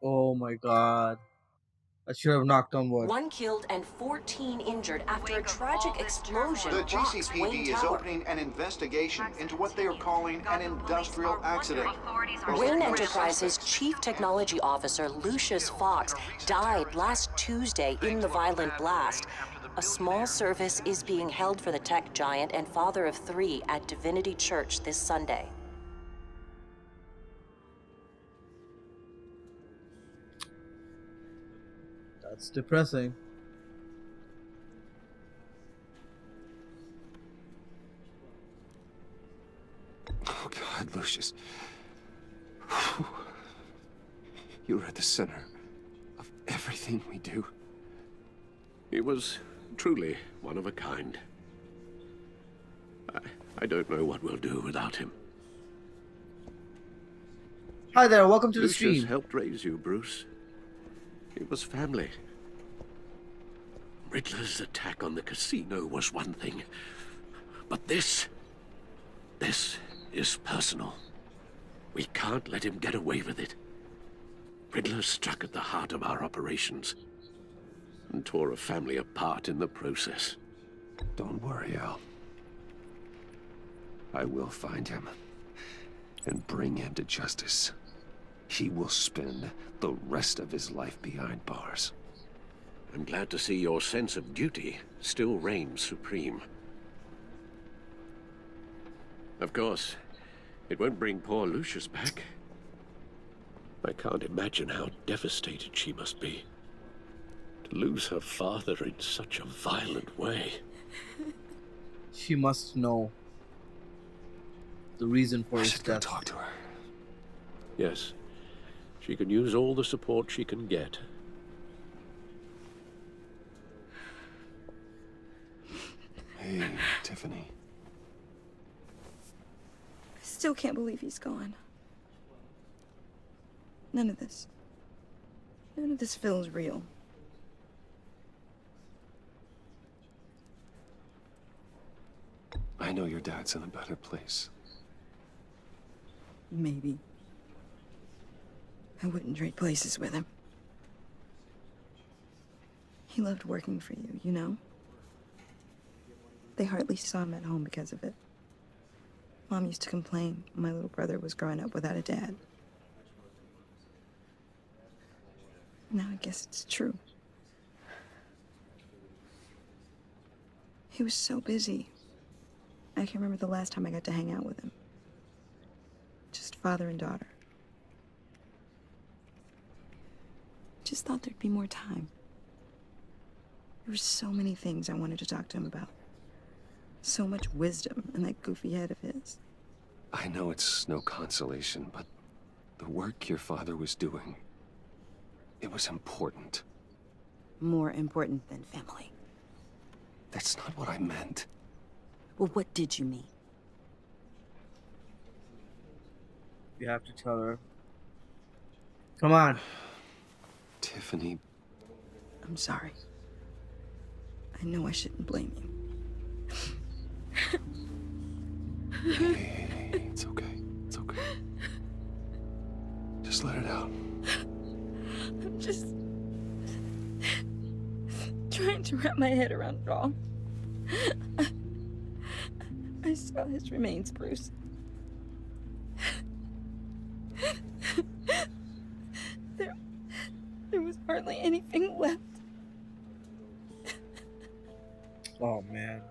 Oh my god. I should have knocked on wood. 1 killed and 14 injured after a tragic explosion The rocks Wayne GCPD is Tower. opening an investigation into what they are calling an industrial accident. Wayne Enterprises' chief technology officer, Lucius Fox, died last Tuesday in the violent blast. A small service is being held for the tech giant and father of 3 at Divinity Church this Sunday. That's depressing. Oh, God, Lucius. You're at the center of everything we do. He was truly one of a kind. I don't know what we'll do without him. Hi there, welcome to the Lucius stream. helped raise you, Bruce. It was family. Riddler's attack on the casino was one thing. But this is personal. We can't let him get away with it. Riddler struck at the heart of our operations and tore a family apart in the process. Don't worry, Al. I will find him and bring him to justice. He will spend the rest of his life behind bars. I'm glad to see your sense of duty still reigns supreme. Of course, it won't bring poor Lucius back. I can't imagine how devastated she must be. To lose her father in such a violent way. She must know the reason for I his should go death. talk to her. Yes, she can use all the support she can get. Hey, Tiffany. I still can't believe he's gone. None of this feels real. I know your dad's in a better place. Maybe. I wouldn't trade places with him. He loved working for you, you know? They hardly saw him at home because of it. Mom used to complain my little brother was growing up without a dad. Now I guess it's true. He was so busy. I can remember the last time I got to hang out with him. Just father and daughter. Just thought there'd be more time. There were so many things I wanted to talk to him about. So much wisdom in that goofy head of his. I know it's no consolation, but the work your father was doing, it was important. More important than family. That's not what I meant. Well, what did you mean? You have to tell her. Come on. Tiffany, I'm sorry. I know I shouldn't blame you. hey, it's okay. It's okay. Just let it out. I'm just trying to wrap my head around it all. I saw his remains, Bruce. There was hardly anything left. Oh man.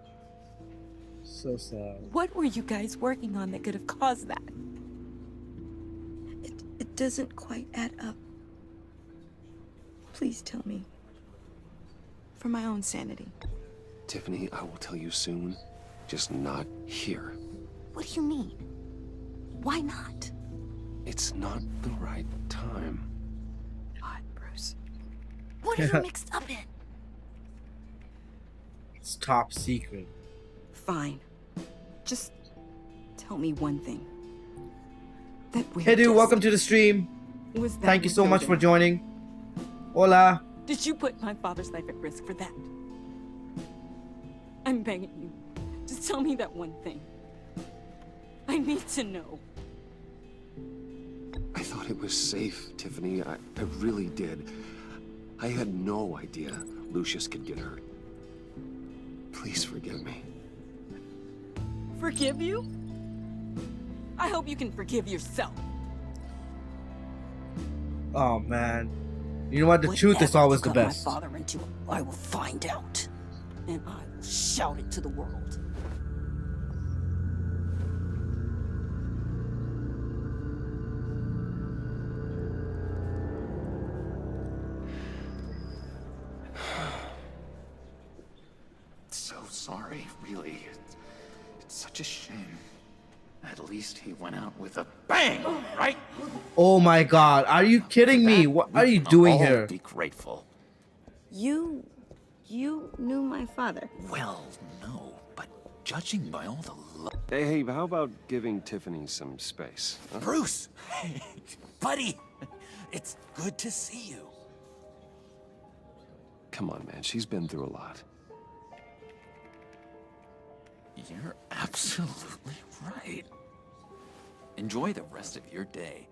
So sad. What were you guys working on that could have caused that? It doesn't quite add up. Please tell me. For my own sanity. Tiffany, I will tell you soon. Just not here. What do you mean? Why not? It's not the right time. God, Bruce. What are you mixed up in? It's top secret. Fine. Just tell me one thing. That weird Hey dude, disc, welcome to the stream. was that Thank you what so killed much for him? joining. Hola. Did you put my father's life at risk for that? I'm begging you. Just tell me that one thing. I need to know. I thought it was safe, Tiffany. I really did. I had no idea Lucius could get hurt. Please forgive me. Forgive you? I hope you can forgive yourself. Oh man. You know what? The truth is always the best. My father into it, I will find out. And I will shout it to the world. So sorry, really. It's such a shame. At least he went out with a bang, right? Oh my god, are you kidding me? What are you doing here? Be grateful. You knew my father. Well, no, but judging by all the Hey, how about giving Tiffany some space? Huh? Bruce! Buddy! It's good to see you. Come on, man. She's been through a lot. You're absolutely right. Enjoy the rest of your day.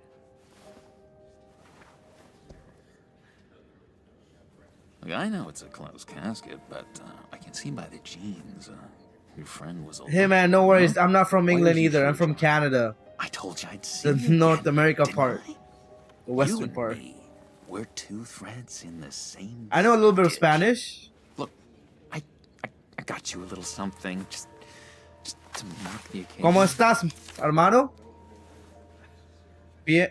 Look, I know it's a closed casket, but I can see by the jeans, your friend was a... Hey man, no worries. I'm not from England either. I'm from Canada. I told you I'd see The you North again, America didn't part. I? The western You and part. me, we're two threads in the same I know a little bit of stitch. Spanish. Look, I got you a little something, just to mark the occasion. ¿Cómo estás, hermano? Bien,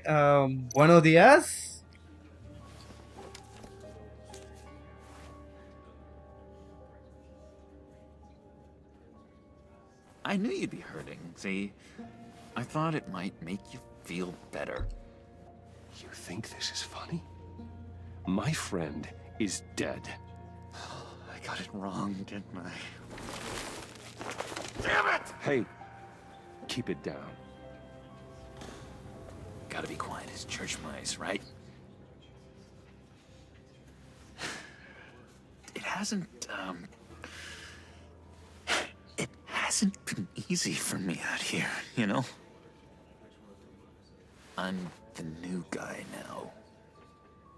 buenos días. I knew you'd be hurting. See, I thought it might make you feel better. You think this is funny? My friend is dead. I got it wrong, didn't I? Damn it! Hey, keep it down. Gotta be quiet as church mice, right? It hasn't been easy for me out here, you know? I'm the new guy now.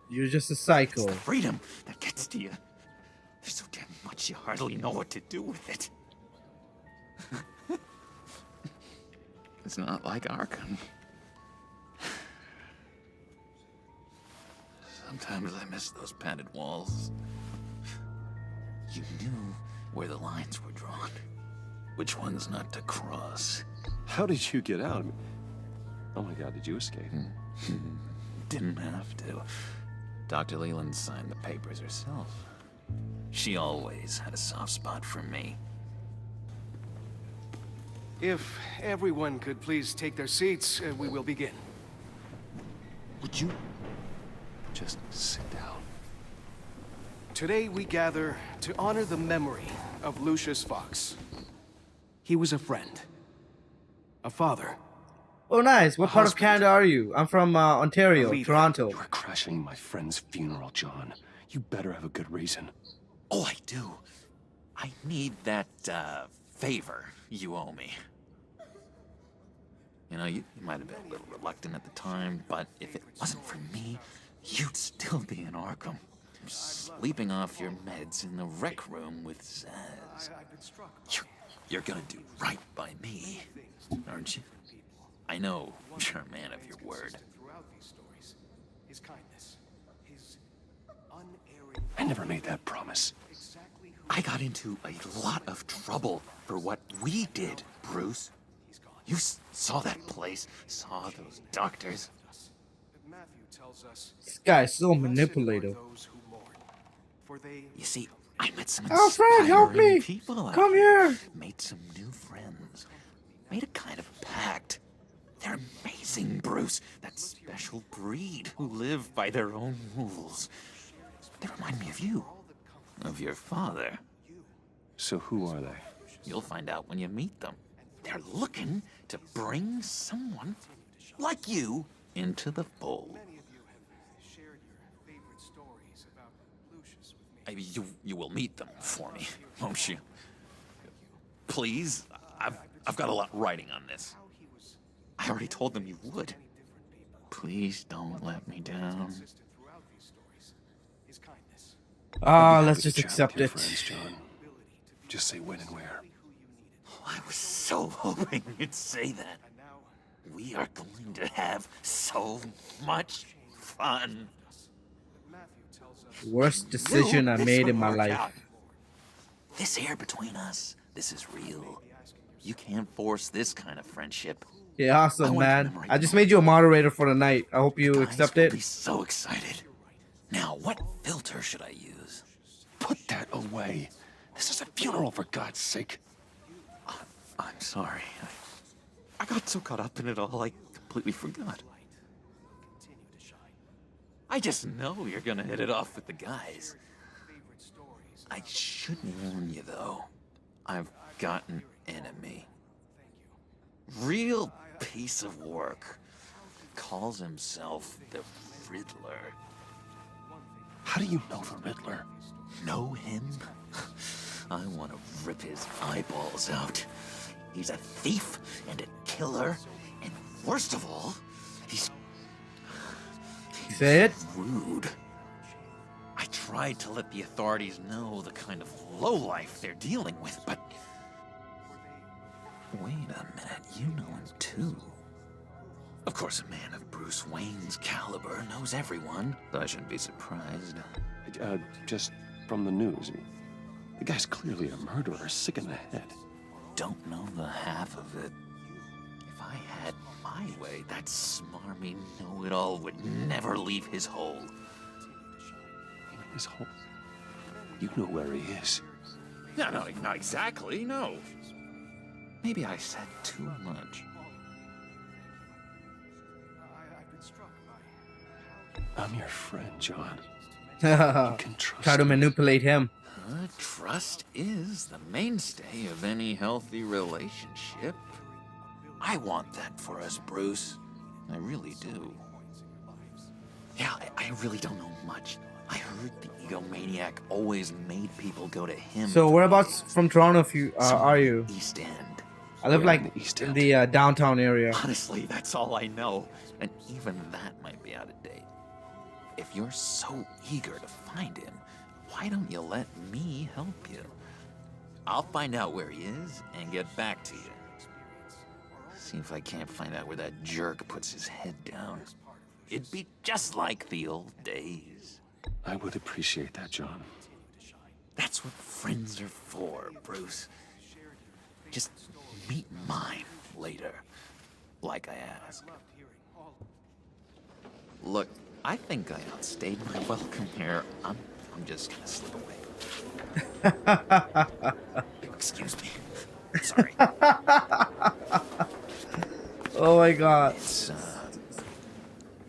You're just a psycho. It's the freedom that gets to you. There's so damn much you hardly know what to do with it. It's not like Arkham. Sometimes I miss those padded walls. You knew where the lines were drawn. Which ones not to cross. How did you get out? Oh my god, did you escape? Didn't have to. Dr. Leland signed the papers herself. She always had a soft spot for me. If everyone could please take their seats, we will begin. Would you just sit down? Today we gather to honor the memory of Lucius Fox. He was a friend, a father. Oh nice. What part of Canada are you? I'm from Ontario, Toronto. You are crashing my friend's funeral, John. You better have a good reason. Oh, I do. I need that, favor you owe me. You know, you might have been a little reluctant at the time, but if it wasn't for me, you'd still be in Arkham. Sleeping off your meds in the rec room with Zaz. You're gonna do right by me, aren't you? I know you're a man of your word. I never made that promise. I got into a lot of trouble for what we did, Bruce. You saw that place, saw those doctors. This guy's so manipulative. You see, I met some Alfred, help inspiring me! people out Come here! Made some new friends. Made a kind of pact. They're amazing, Bruce. That special breed who live by their own rules. They remind me of you. Of your father. So who are they? You'll find out when you meet them. They're looking to bring someone like you into the fold. You will meet them for me, won't you? Please? I've got a lot writing on this. I already told them you would. Please don't let me down. Ah, I'd be let's happy just to chat accept with your it. friends, John. Just say when and where. I was so hoping you'd say that. We are going to have so much fun. Worst decision I This made would in my work life. out. This air between us, this is real. You can't force this kind of friendship. Yeah, I awesome, wanna man. commemorate I the just moment. made you a moderator for the night. I hope you Guys accept will it. be so excited. Now, what filter should I use? Put that away. This is a funeral, for God's sake. I'm sorry. I got so caught up in it all, I completely forgot. I just know you're gonna hit it off with the guys. I should warn you, though. I've got an enemy. Real piece of work. Calls himself the Riddler. How do you know the Riddler? Know him? I want to rip his eyeballs out. He's a thief and a killer, and worst of all, he's Say it. rude. I tried to let the authorities know the kind of lowlife they're dealing with, but... Wait a minute, you know him too. Of course, a man of Bruce Wayne's caliber knows everyone, so I shouldn't be surprised. Just from the news. The guy's clearly a murderer, sick in the head. Don't know the half of it. If I had my way, that smarmy know-it-all would never leave his hole. His hole. You know where he is. No, not exactly, no. Maybe I said too much. I'm your friend, John. You can trust Try to me. manipulate him. Trust is the mainstay of any healthy relationship. I want that for us, Bruce. I really do. Yeah, I really don't know much. I heard the egomaniac always made people go to him. So whereabouts from Toronto are you? East End. I live We're like in the East in End. the downtown area. Honestly, that's all I know. And even that might be out of date. If you're so eager to find him, why don't you let me help you? I'll find out where he is and get back to you. See if I can't find out where that jerk puts his head down. It'd be just like the old days. I would appreciate that, John. That's what friends are for, Bruce. Just meet mine later, like I asked. Look, I think I outstayed my welcome here. I'm just gonna slip away. Excuse me. Sorry. Oh my god.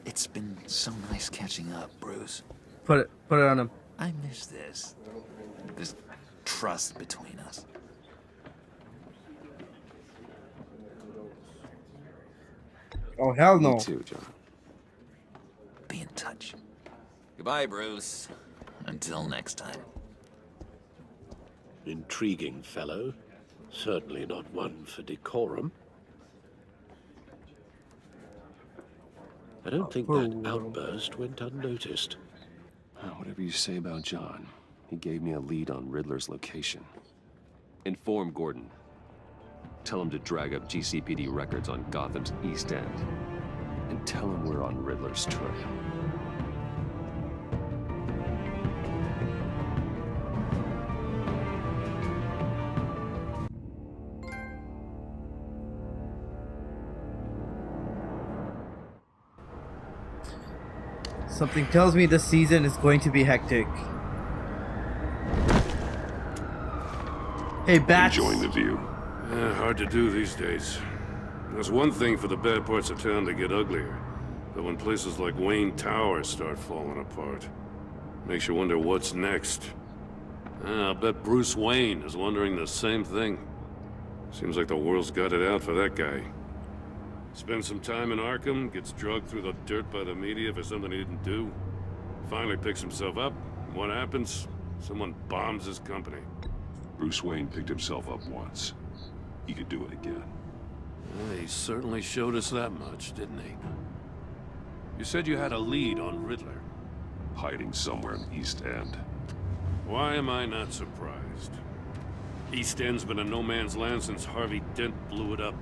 It's been so nice catching up, Bruce. Put it on him. I miss this trust between us. Oh hell no. Me too, John. Be in touch. Goodbye, Bruce. Until next time. Intriguing fellow. Certainly not one for decorum. I don't think that outburst went unnoticed. Whatever you say about John, he gave me a lead on Riddler's location. Inform Gordon. Tell him to drag up GCPD records on Gotham's East End. And tell him we're on Riddler's trail. Something tells me this season is going to be hectic. Hey, Bats. Enjoying the view. Hard to do these days. There's one thing for the bad parts of town to get uglier, but when places like Wayne Tower start falling apart, makes you wonder what's next. I'll bet Bruce Wayne is wondering the same thing. Seems like the world's got it out for that guy. Spends some time in Arkham, gets drugged through the dirt by the media for something he didn't do. Finally picks himself up. What happens? Someone bombs his company. Bruce Wayne picked himself up once. He could do it again. He certainly showed us that much, didn't he? You said you had a lead on Riddler. Hiding somewhere in the East End. Why am I not surprised? East End's been a no-man's land since Harvey Dent blew it up.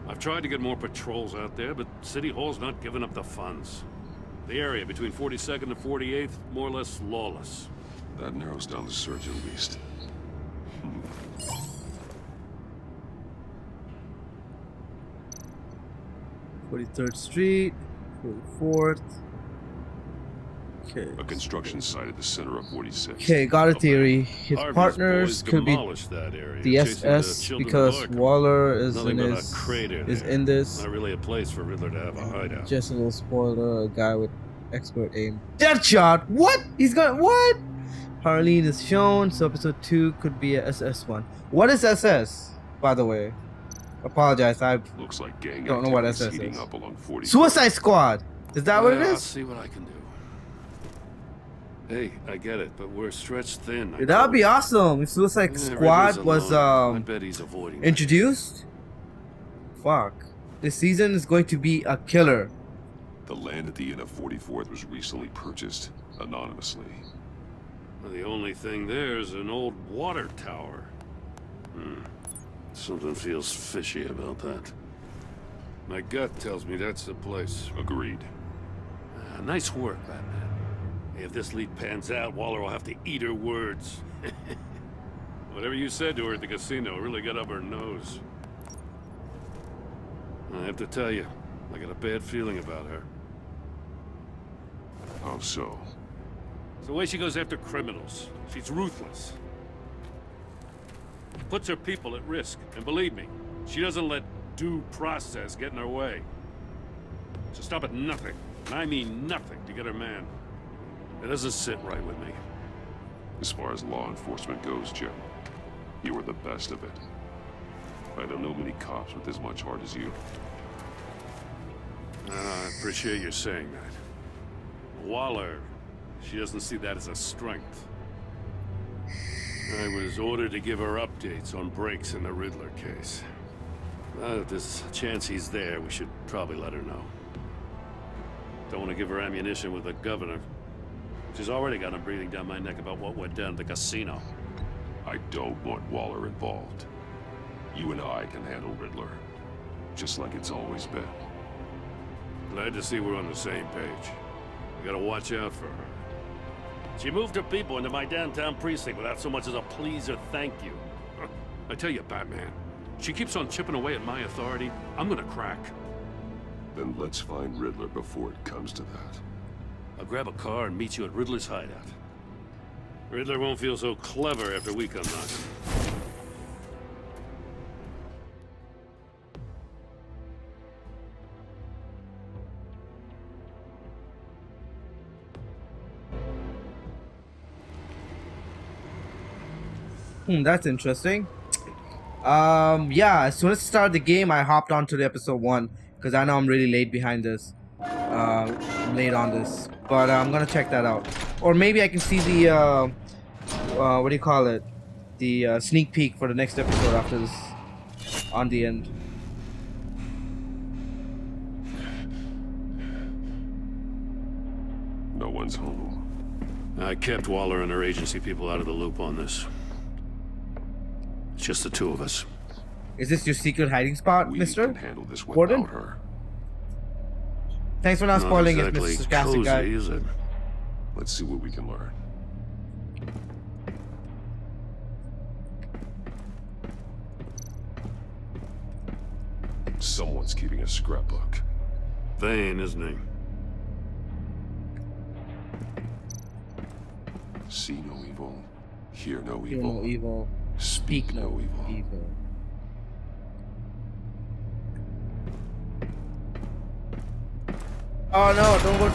I've tried to get more patrols out there, but City Hall's not giving up the funds. The area between 42nd and 48th, more or less lawless. That narrows down the search at least. 43rd Street, 44th. Okay. A construction site at the center of 46. Okay, got a theory. His Harvey's partners boys could be demolished that area, the chasing the SS children because of Arkham. Waller is Nothing in but his a crater is there. in this. Not really a place for Riddler to have a hideout. Just a little spoiler: a guy with expert aim. Deadshot. What? He's got what? Harleen is shown, so episode 2 could be a SS one. What is SS? By the way, apologize. I Looks like gang don't know what activity's SS heating is. up along 40. Suicide Squad. Is that what it I'll is? see what I can do. Hey, I get it, but we're stretched thin. Dude, that would be awesome if Suicide Yeah, Squad Riddler's was alone. I bet he's avoiding that. introduced. Fuck. This season is going to be a killer. The land at the end of 44th was recently purchased anonymously. Well, the only thing there is an old water tower. Something feels fishy about that. My gut tells me that's the place. Agreed. Nice work, Batman. If this lead pans out, Waller will have to eat her words. Whatever you said to her at the casino really got up her nose. I have to tell you, I got a bad feeling about her. How so? It's the way she goes after criminals. She's ruthless. Puts her people at risk. And believe me, she doesn't let due process get in her way. She'll stop at nothing, and I mean nothing, to get her man. It doesn't sit right with me. As far as law enforcement goes, Jim, you were the best of it. I don't know many cops with as much heart as you. I appreciate you saying that. Waller, she doesn't see that as a strength. I was ordered to give her updates on breaks in the Riddler case. If there's a chance he's there, we should probably let her know. Don't want to give her ammunition with the governor. She's already got him breathing down my neck about what went down at the casino. I don't want Waller involved. You and I can handle Riddler, just like it's always been. Glad to see we're on the same page. We gotta watch out for her. She moved her people into my downtown precinct without so much as a please or thank you. I tell you, Batman, she keeps on chipping away at my authority, I'm gonna crack. Then let's find Riddler before it comes to that. I'll grab a car and meet you at Riddler's hideout. Riddler won't feel so clever after we come knocking. That's interesting. Yeah, as soon as I started the game, I hopped onto the episode 1 because I know I'm really late behind this. Late on this, but I'm gonna check that out. Or maybe I can see the what do you call it? The sneak peek for the next episode after this on the end. No one's home. I kept Waller and her agency people out of the loop on this. It's just the two of us. Is this your secret hiding spot, We mister? can handle this without Gordon? her. Thanks for not spoiling it, exactly Mr. Sarcastic cozy, Guy. is it? Let's see what we can learn. Someone's keeping a scrapbook. Vain, isn't he? See no evil, hear no Hear evil, no evil. speak no evil. Evil. Oh no, don't go.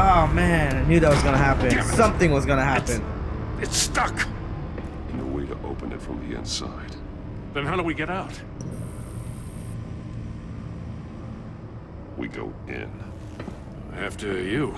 Oh man, I knew that was gonna happen. Something was gonna happen. It's stuck! No way to open it from the inside. Then how do we get out? We go in. After you.